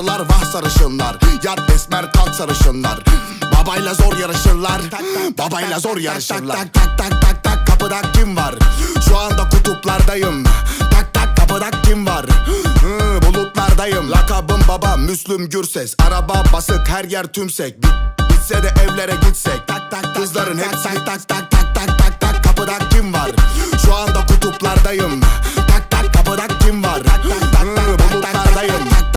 sarılar vah sarışınlar. Yat esmer kalk sarışınlar. Babayla zor yarışırlar. Babayla zor yarışırlar. Tak tak tak tak tak kapıda kim var? Şu anda kutuplardayım. Tak tak kapıda kim var? Bulutlardayım. Lakabım baba Müslüm Gürses. Araba basık her yer tümsek. Bitse de evlere gitsek. Tak tak tak kızların hepsi tak tak tak tak.